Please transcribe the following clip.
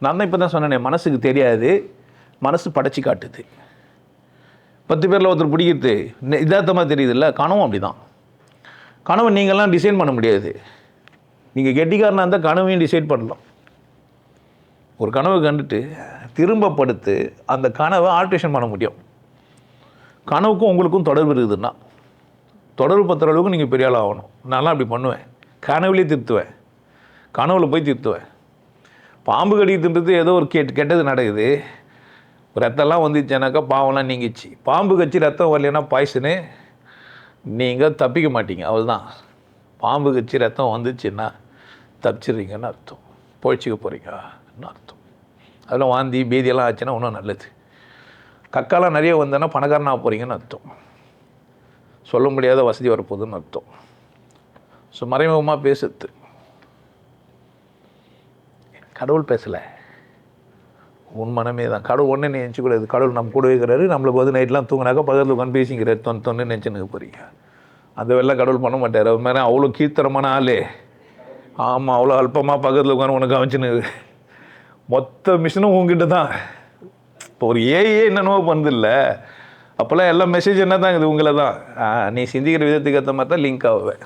நான் தான் இப்போ தான் சொன்னேனே, மனசுக்கு தெரியாது, மனசு படைச்சி காட்டுது. 10 பேரில் ஒருத்தர் பிடிக்கிறது யதார்த்தமாக தெரியுதுல்ல. கனவும் அப்படி தான். கனவு நீங்கள்லாம் டிசைன் பண்ண முடியாது. நீங்கள் கெட்டிக்காரனாக இருந்தால் கனவையும் டிசைட் பண்ணலாம். ஒரு கனவை கண்டுட்டு திரும்ப படுத்து அந்த கனவை ஆல்ட்ரேஷன் பண்ண முடியும். கனவுக்கும் உங்களுக்கும் தொடர்பு இருக்குதுன்னா, தொடர்பு பத்துற அளவுக்கு நீங்கள் பெரிய ஆள் ஆகணும். நான்லாம் அப்படி பண்ணுவேன். கனவுலேயே திருத்துவேன், கனவுல போய் திருத்துவேன். பாம்பு கடி தின்றது ஏதோ ஒரு கெட்டது நடக்குது, ரத்தம்லாம் வந்துச்சுனாக்கா பாவம்லாம் நீங்கிச்சு. பாம்பு கட்சி ரத்தம் வரலைன்னா பாய்சனு, நீங்கள் தப்பிக்க மாட்டீங்க, அவ்வளோதான். பாம்பு கட்சி ரத்தம் வந்துச்சுன்னா தப்பிச்சிடுறீங்கன்னு அர்த்தம், பொழைச்சிக்க போகிறீங்கன்னு அர்த்தம். அதெல்லாம் வாந்தி பேதியெல்லாம் ஆச்சுன்னா இன்னும் நல்லது. கக்காலாம் நிறைய வந்தேன்னா பணக்காரனாக போகிறீங்கன்னு அர்த்தம், சொல்ல முடியாத வசதி வரப்போகுதுன்னு அர்த்தம். ஸோ மறைமுகமாக பேசுறது. கடவுள் பேசலை, உன் மனமே தான். கடவுள் ஒன்று நினச்சிக்கூடாது. கடவுள் நம்ம கூட இருக்கிறாரு, நம்மளுக்கு வந்து நைட்லாம் தூங்கினாக்கா பக்கத்தில் உட்காந்து பேசிக்கிறாரு, தொன்னு நினச்சின்னு போகிறீங்க. அந்த வெள்ளம் கடவுள் பண்ண மாட்டார். அது மாதிரி அவ்வளோ கீர்த்தனமான ஆள். ஆமாம், அவ்வளோ அல்பமாக பக்கத்தில் உட்காந்து உனக்கு அமைச்சுன்னு மொத்த மிஷினும் உங்ககிட்ட தான். இப்போ ஒரு ஏஏ என்னென்னவோ பண்ணுதில்ல, அப்போல்லாம் எல்லா மெசேஜ் என்ன தான் இது உங்களை தான். நீ சிந்திக்கிற விதத்துக்கு ஏற்ற மாதிரி தான் லிங்க் ஆகுவேன்.